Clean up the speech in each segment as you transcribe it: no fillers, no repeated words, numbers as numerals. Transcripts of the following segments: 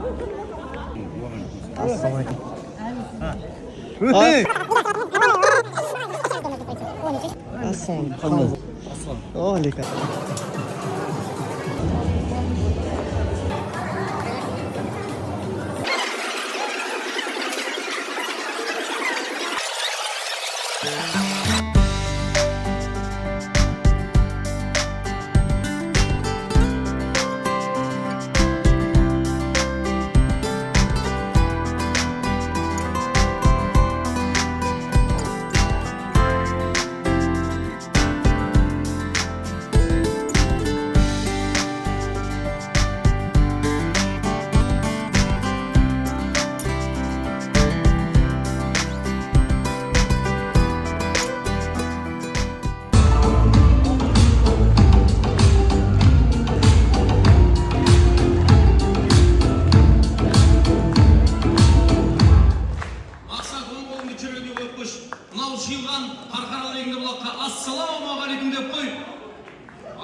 Ассалаумалейкум. Ассалаумалейкум. Алейкум.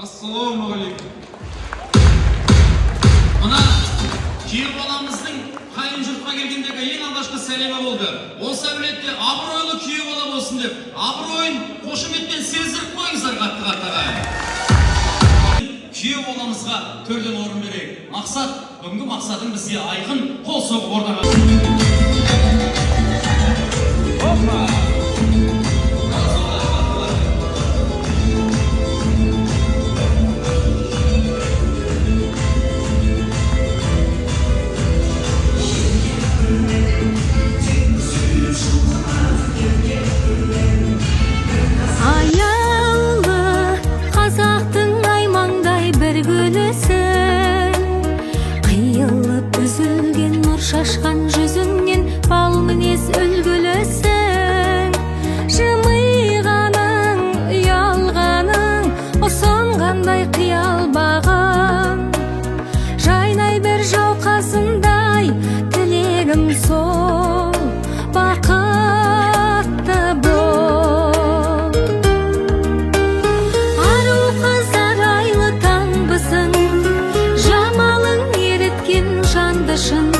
Assalamualaikum. Ana kuyov bolamizning qayın jurtqa kelgandagi eng alg'ashqi salami bo'ldi. O'sha biletda abro'yli kuyov bola bo'lsin deb, abro'yin qo'shimdan sezdirib qo'yingizlar qattiq-qattiq. Kuyov bolamizga to'rdan o'rin beraylik. Maqsad, bugungi maqsadim bizga ayqin qo'l so'qib o'rnaga. Hoppa. Şaşkan yüzünden bal minez ülgülüsün. Jımıyğanın, uyalğanın, osonğanday qiyal bağın. Jaynay bir jauqasınday tilегім сол, baqытты бол. Ару қыздар айлы таңбысың, жамалың ереткен жандышын.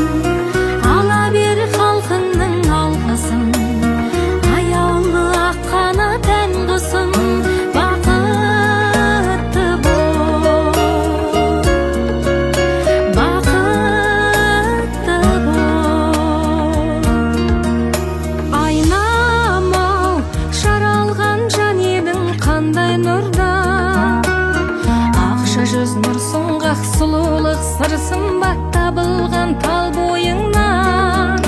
Сұлулық сырсын бат табылған тал бойыңнан.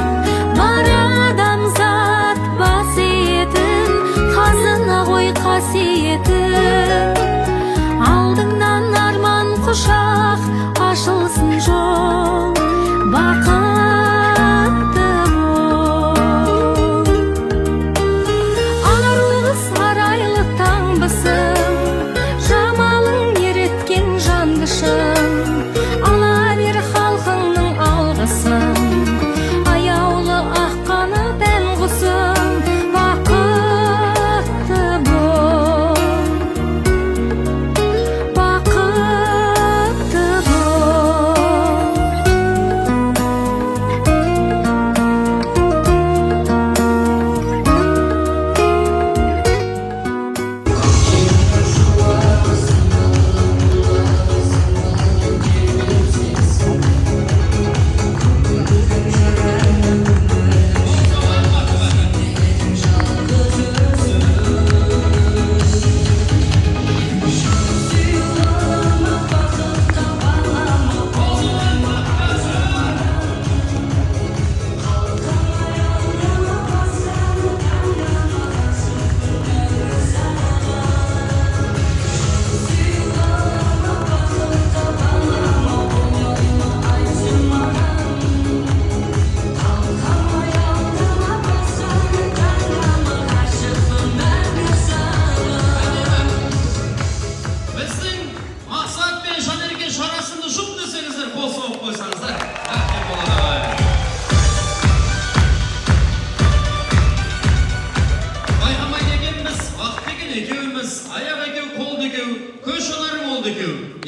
Бар адамзат бас етін, қазына ғой қасиетін. Алдыңнан арман құшақ, ашылсын жол, бақытты бол. Арулы сарайлы таңбысың, жамалың ереткен жандышың.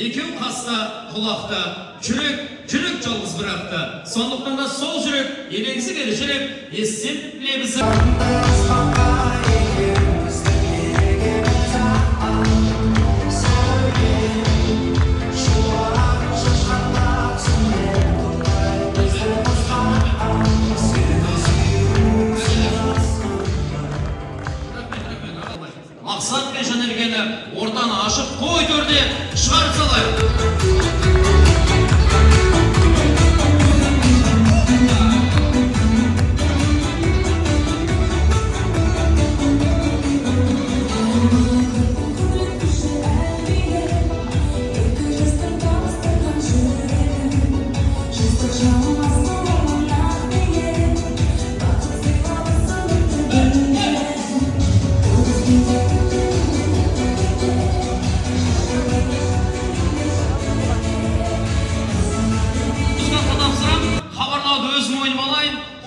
Ekeu kasta, kulakta, çürük, çürük çalgısı бырақты. Сондықтан да сол жүрек, елеңсі келешек, естен лебізі. Мақсат пен Жанелгені ортаны ашып қой төрде шығарып салайық.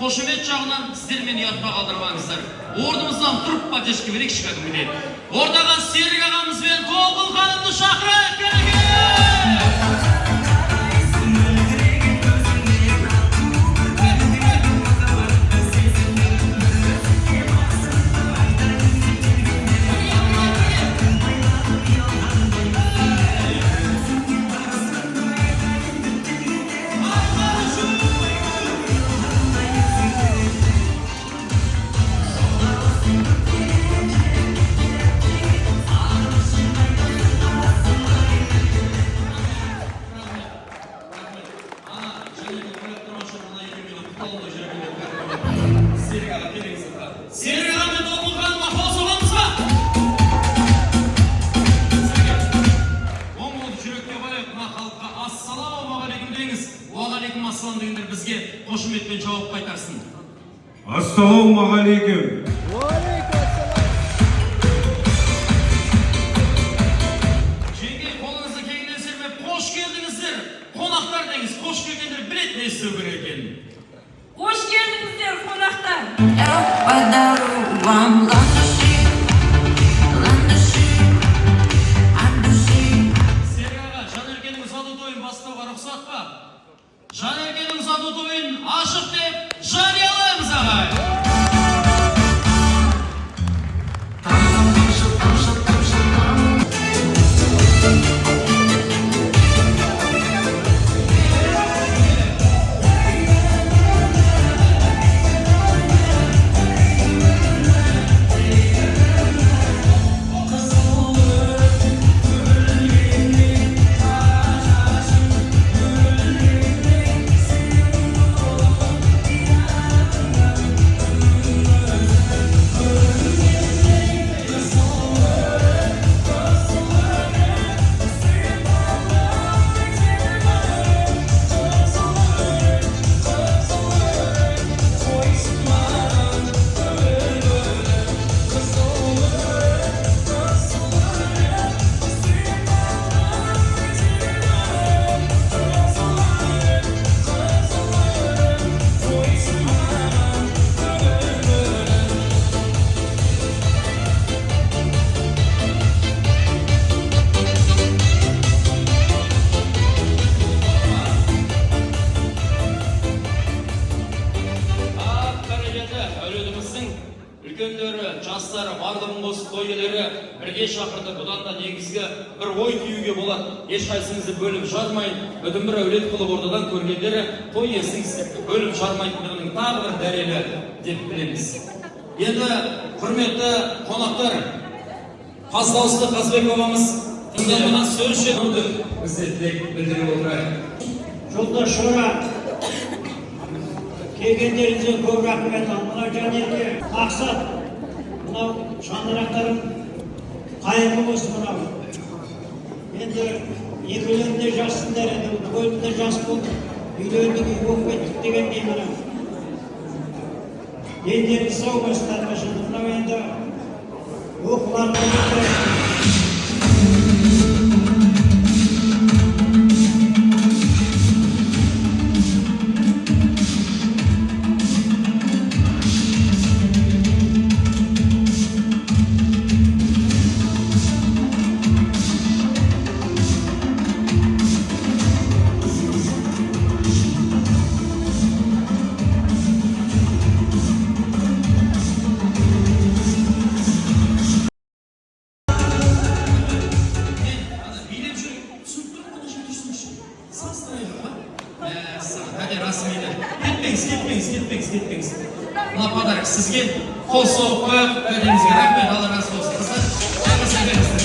Қошемет жағынан сіздермен ұятқа қалдырмаңыздар. Орнымыздан тұрып поддержка берейік шыққанымды. Ордаға Серік ағамыз бен Толқын ханымды шақырайық. Бізге қошеметпен жауап қайтарсын. Ассалаумағалейкум. Жеңге қолыңызды кеңінен сермеп, қош келдіңіздер. Қонақтар деңіз, қош келгендер білет не істеу керек екенін. Қош келдіңіздер, қонақтар. Серік аға, Жанелгенің ұзату тойын бастауға рұқсат па? Жанелгенің ұзату тойын ашық деп жариялаймыз ағай. Үлкендері, жастары, барлығын қосып той иелері бірге шақырды. Бұдан да негізгі бір ой түюге болады. Ешқайсыңызды бөліп жармайын, бүтін бір әулет қылып ордадан көргендері той иесін бөліп жармайтындығының тағы бір дәлелі деп білеміз. Енді құрметті қонақтар, Қаздауысты Қазбек бабамыз тыңдалмаған сөз жетуді бізде тілек білдіріп отырайық. Жолдашыма келгендеріңізге көп рахмет. Мына Жанелге мақсат, мынау шаңырақтарым қайырлы болсын. Мынау енді екеулерің де жассыңдар, енді көзім де жас болды, үйлеріңді үй болып кеттік дегендей. Мына дендеріңіз сау болсындар. Мынау енді оқуларыңды Кәде расымен кетпеңіз. Мына подарок сізге. Қол соғып қойып, кәдеңізге рахмет, Алла разы болсын. Қыздар, жалғаса беріңіздер.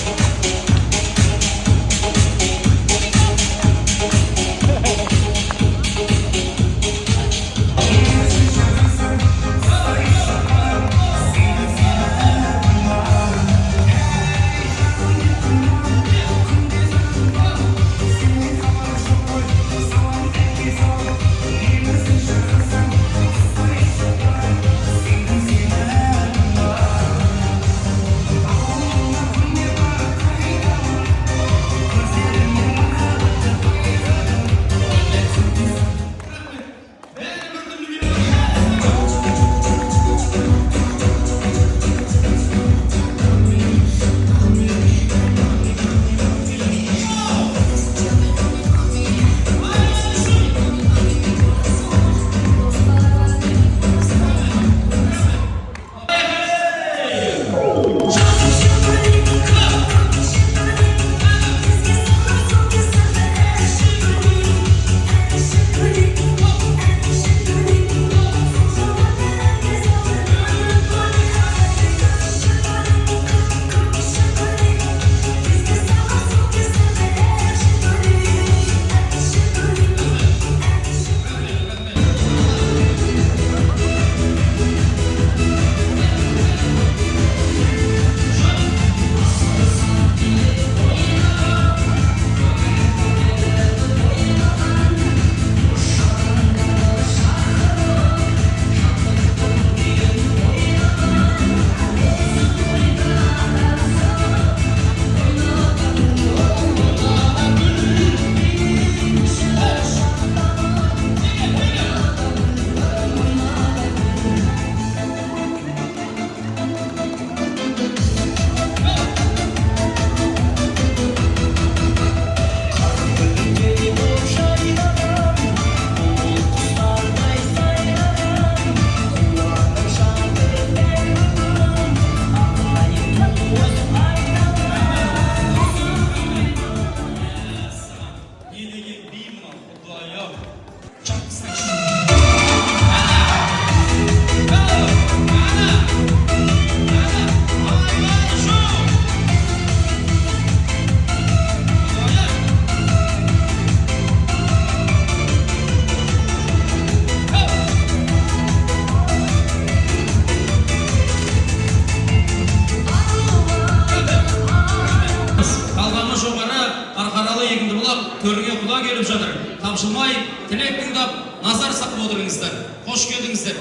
Төрге құда келіп жатыр. Тапшылмай, тілек тыңдап, назар сақып отырыңыздар. Қош келдіңіздер.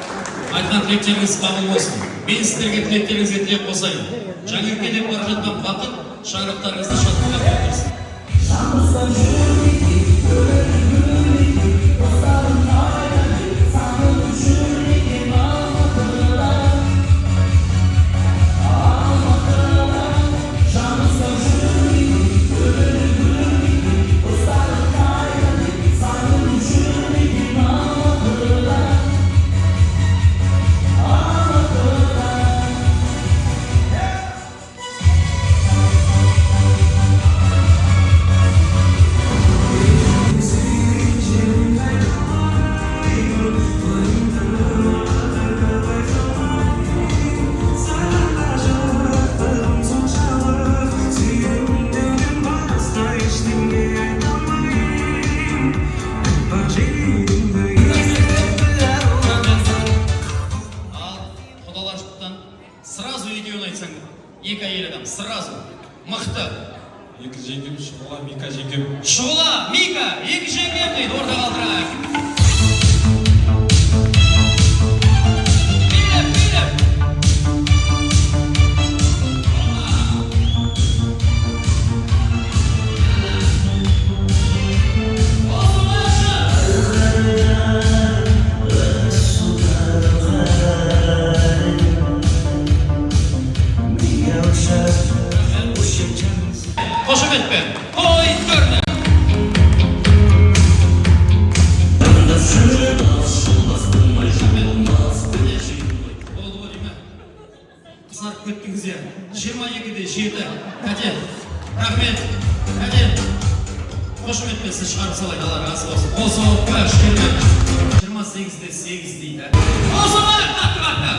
Айтқан тілектеріңіз қабыл болсын. Мен сіздерге тілектеріңізге тілек қосайын. Жаңырке деп бара жатқан бақыт, шаңырақтарыңызды шаттыққа толтырсын. Сразу екеуін айтсаң, екі әйел адам, сразу, мықты. Екі жеңгем, Шұғыла, Мика жеңгем. Шұғыла, Мика, екі жеңгем дейді, орта қалдырайық. Қошеметпен, той көрді. Қызарып кеттіңіздер. 22-де 7. Кәде, рахмет. Кәде, қошеметпен сіз шығарып салайын, Алла разы болсын. Осы қояш келді. 28-де 8 дейді. Осы қояш қатты.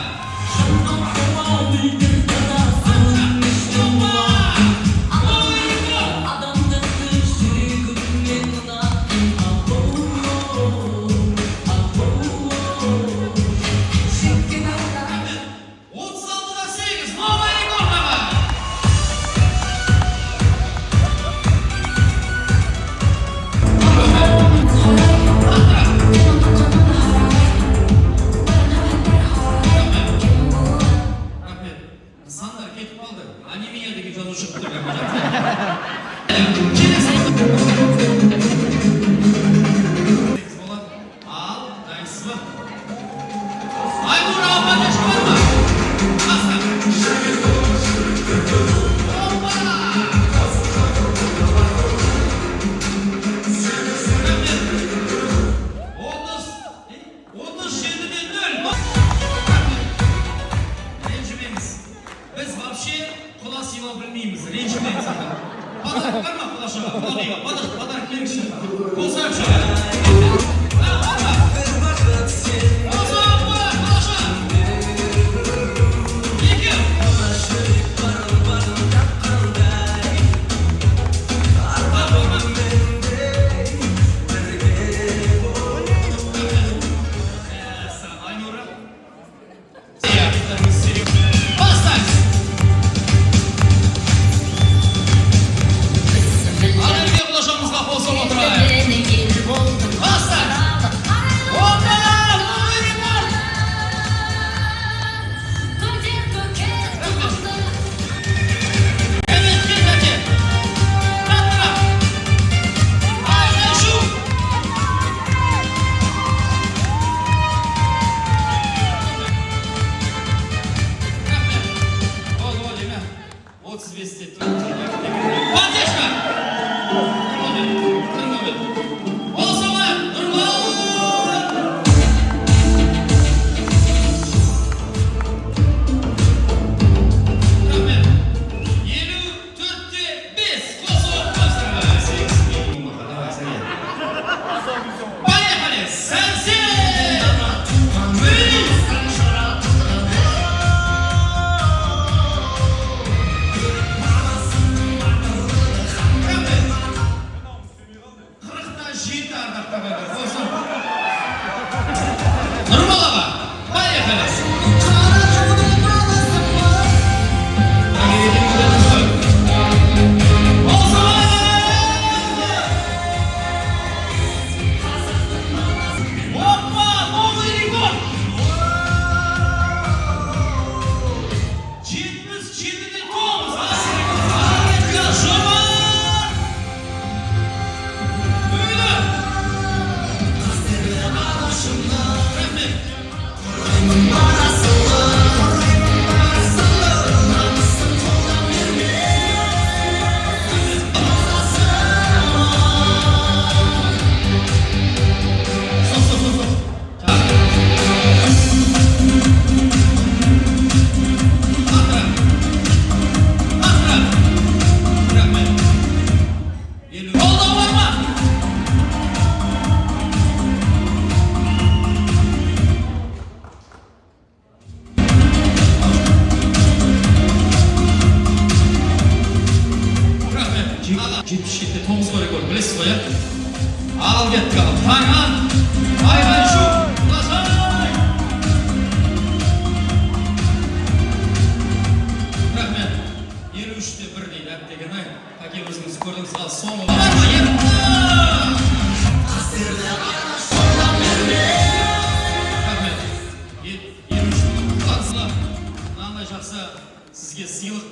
Сізге сыйлық.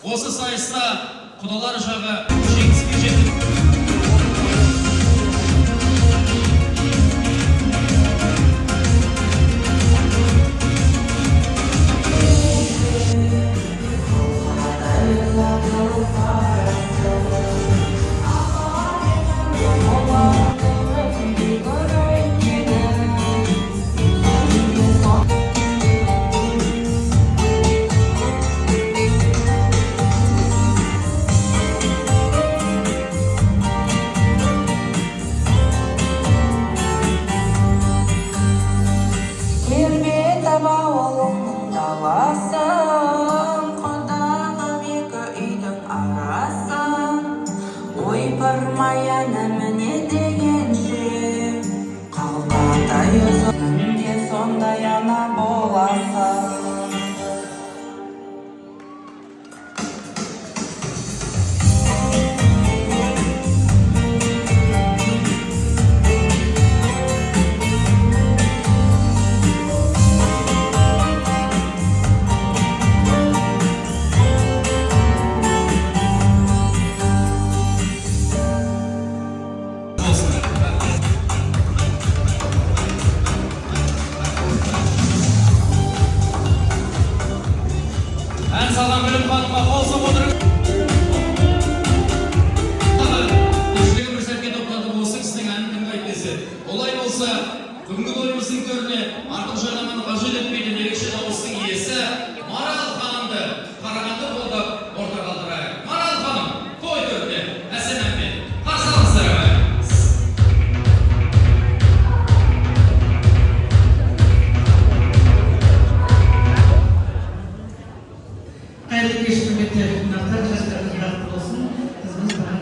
Осы сайыста құдалар жағы жеңіске жетіп Амантай өзіңде сондай ана боласың. Ән салған білім ханымға қол соғып отырыңыз. Көпшілігі бір сәтке тоқтатып болсын, сіздің әнін тыңдайды десе. Олай болса, бүгінгі тойымыздың төріне артық жарнаманы қажет етпейтін ерекше дауыстың иесі Марал ханымды Қарағанды қолдап орта қалдырайық. Марал ханым, той төріне әсем әнмен қарсы алыңыздар ағайын. Қайырлы кеш құрметті қонақтар, жастарымыз жақсы болсын. Қызымыз барған.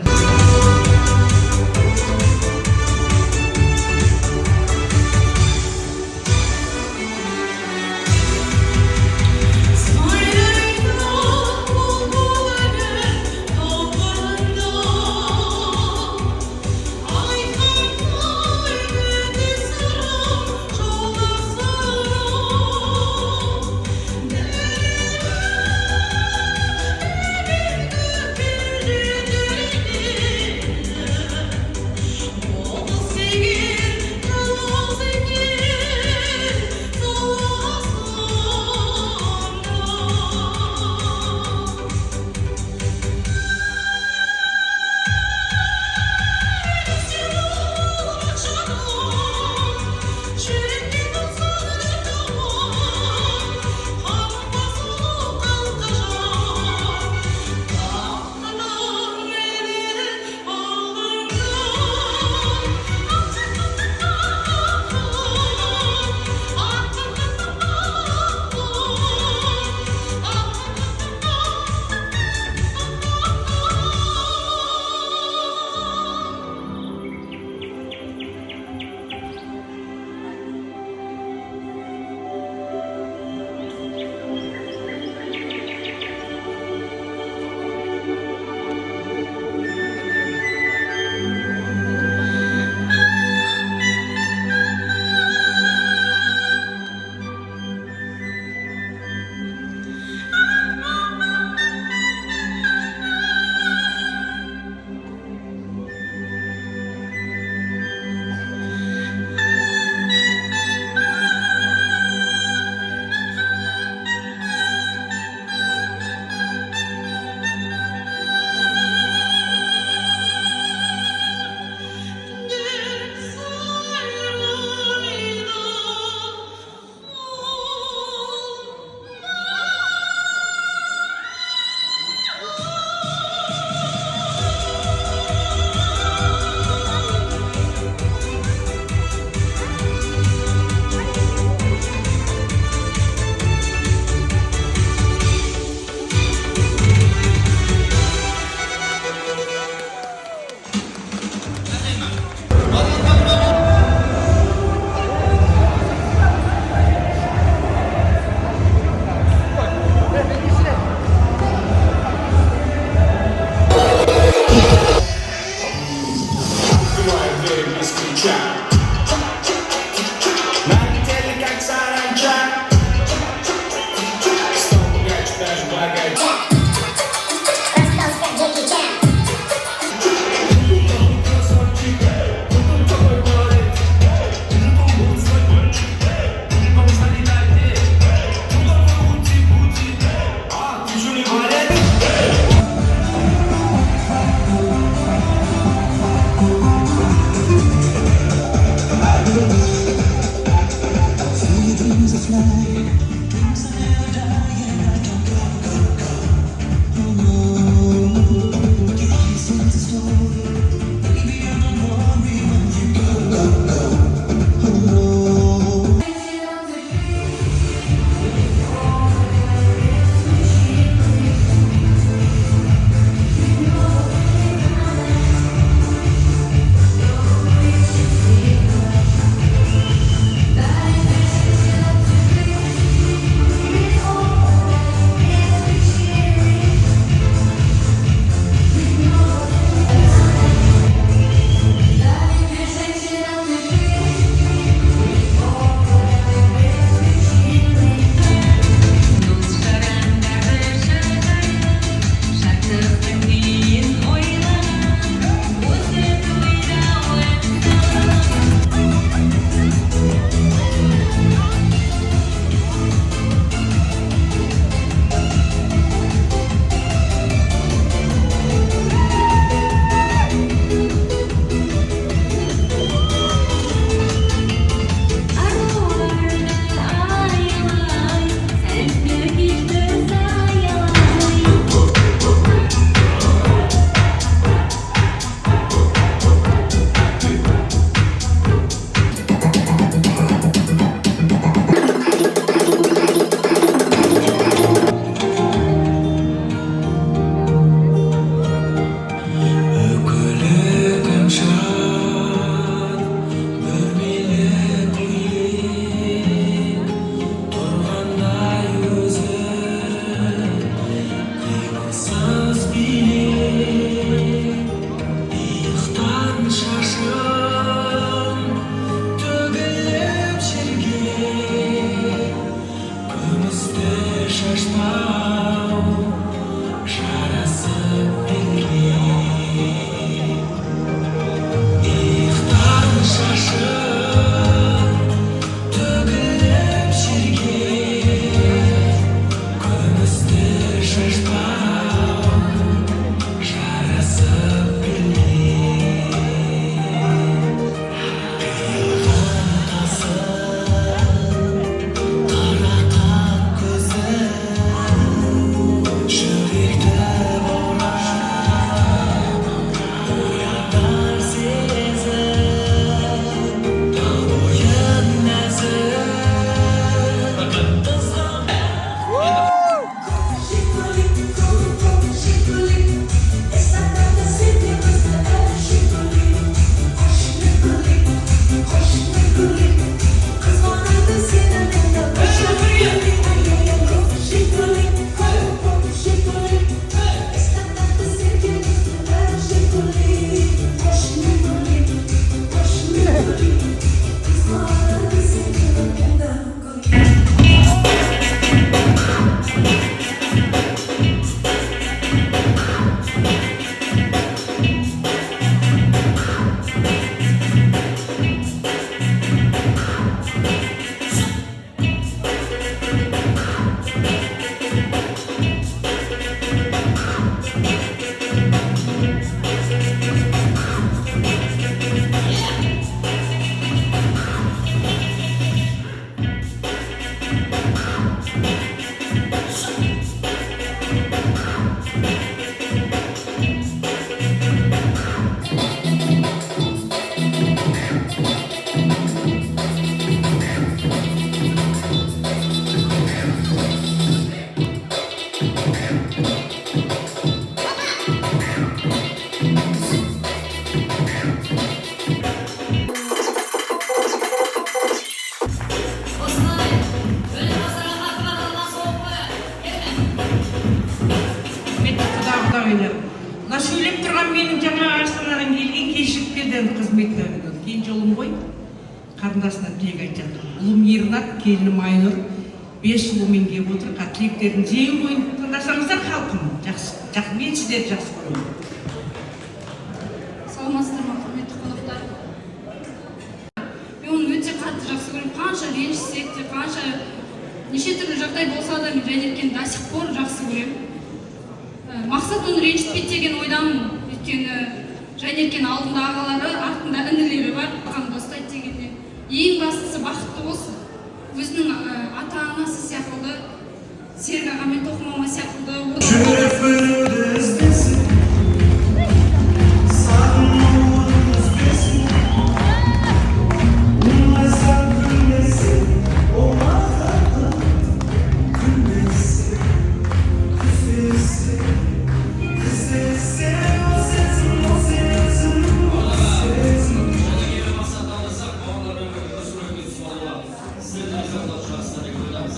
менің жаңа Астанадан келген кешікпеден қызметтерінен кейін жолым ғой. Қарындасына тілек айтып жатыр. Ұлым Ернат, келінім Айнұр 5 ұлымен келіп отыр. Тілектердің жең бойын тыңдасаңыздар халқым. Жақсы, мен сіздерді жақсы көремін. Саламатсыздар ма, құрметті қонақтар? Мен оны өте қатты жақсы көремін. Қанша ренжісек те, қанша неше түрлі жағдай болса да, мен Жанеркені до сих пор жақсы көремін. Мақсат оны ренжітпейді деген ойдамын. Өйткені Жанеркенің алдында ағалары, артында інілері бар, достайды дегенде. Ең бастысы бақытты болсын. Өзінің ата-анасы сияқты, Серік аға мен Тоқым мама сияқты. Жүрек бөлуді іздесін, сағынуды іздесін, ұнайсаң күлмесін, олмағатын күлмесін, күзесін, күзесін, ол сенсің, ол сенсің, ол сенсің. Жанеркені мақсат алысақ, балалар өмірі өсіруге суалып, сіздерді жолдап жастар екеудамыз.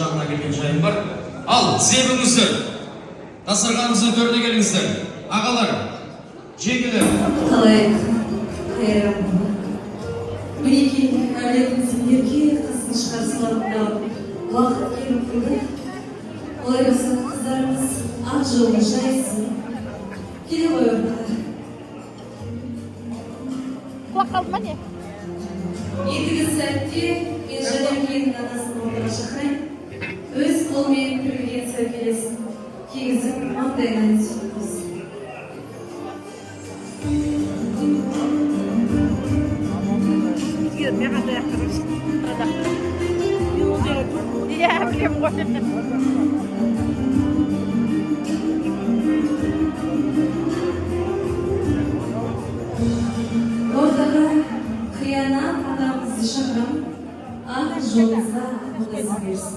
Жағына келген жайым бар. Ал, себіңіздер, дастарханымыздың төріне келіңіздер. Ағалар, жеңгелер. Қалай, қайрам. Мінекей, әлеміміздің ерке қызын шығарсыларында уақыт келіп тұрды. Олай болса қыздарымыз ақ жолын жайсын. Келе ғой орнына. Құлақ қалды ма не? Ендігі сәтте мен Жанеркенің анасын орнына шақырайын. Өз қолмен күлген сәукелесін кигізіп маңдайынан сүйіңіз. Мен қандай ақтырмыз? Иә, Ортаға қиянат адамымызды шақырам, ақ жолыңызға қолдайсыз берсін.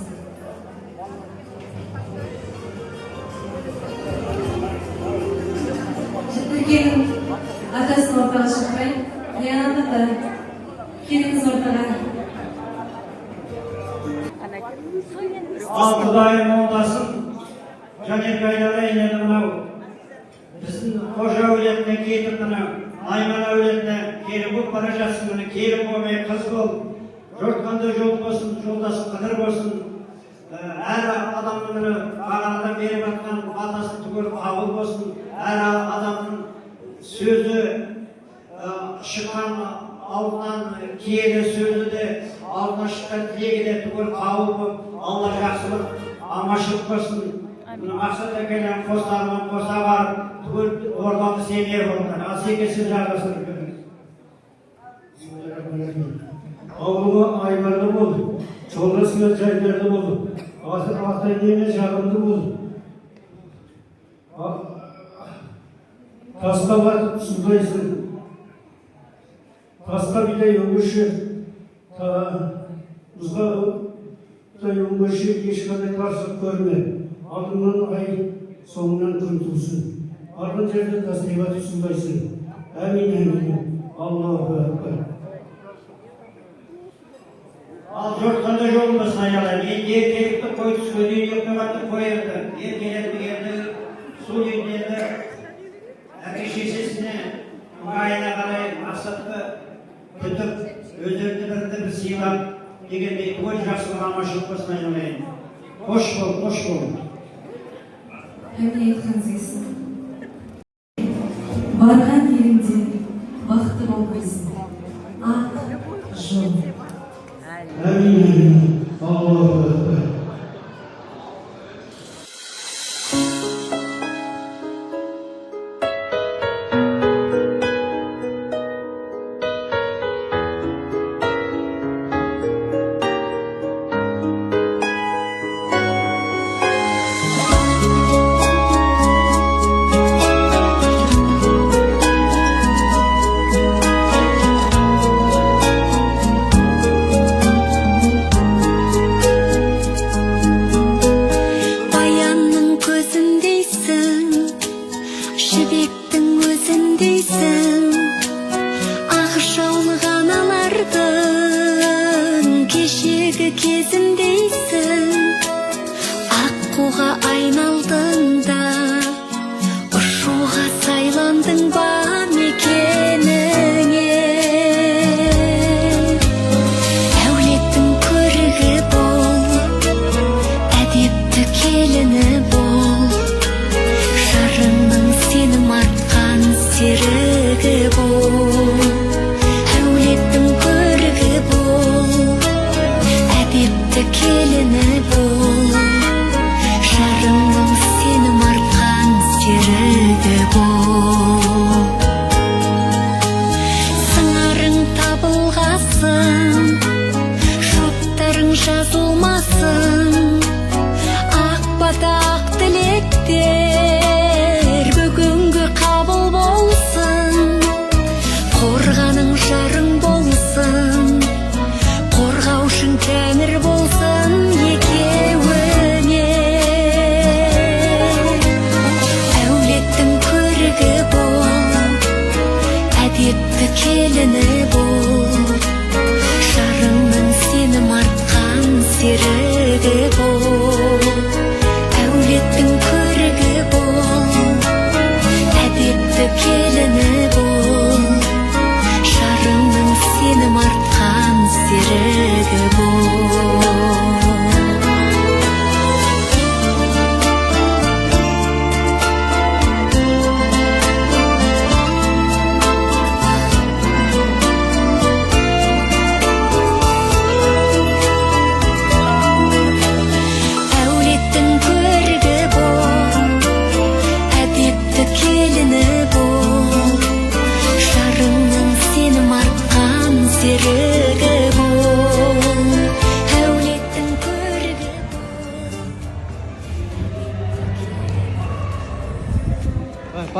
Жеткілген атасын ортаға шақырайын, қиянат ата, келіңіз ортаға. Алтыдайым молдасын, және қайдалайын еді мынау. Біздің қожа өлетіне кетіп мынау. Айман әулетіне келіп болып бара жатсың, міне келіп болмай қыз бол, жортқанда жол болсын, жолдасы қыдыр болсын. Әр адамның міне бағанадан беріп жатқан батасын түгел қабыл болсын. Әр адамның сөзі шыққан аузынан киелі сөзі де, аузынан шыққан тілегі де түгел қабыл болып, Алла жақсылық, аманшылық болсын. Мақсат әкелен қостарымен қоса барып, түгел орданы семье болған. Асекесін жағасын көріңіз. Ауылға аймарды болды, жолдасына жайдарды болды, атайдене жағымды болды. Тасқа батып судайсың, тасқа бидай өңгіші, мұзға өңгіші ешқандай қарсылық көрме. Алдыңнан ай, соңынан күн тусын. Арғын жерде тастайға түсіндайсың. Әмин, әмин. Аллаху акбар. Ал жортқанда жолымыз аялай. Мен еркелікті қой түскенде еркелікті қойырды. Еркелікті ерді, су ендеді. Әке шешесіне ыңғайына қарай мақсатты күтіп, өздерді бірді бір сыйлап дегендей ой жақсылық аманшылық болсын айналайын. Қош бол, қош бол. Әмін айтқаныңыз келсін. Барған еліңде бақытты бол қойсын. Ақ жол. Әмин. Аллаху акбар.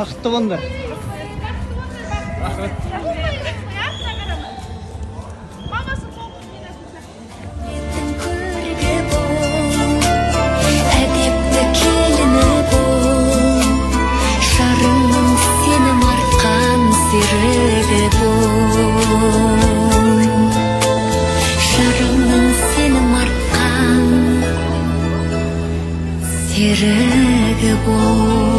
бақытты болыңдар. Рахмет. Серігі бол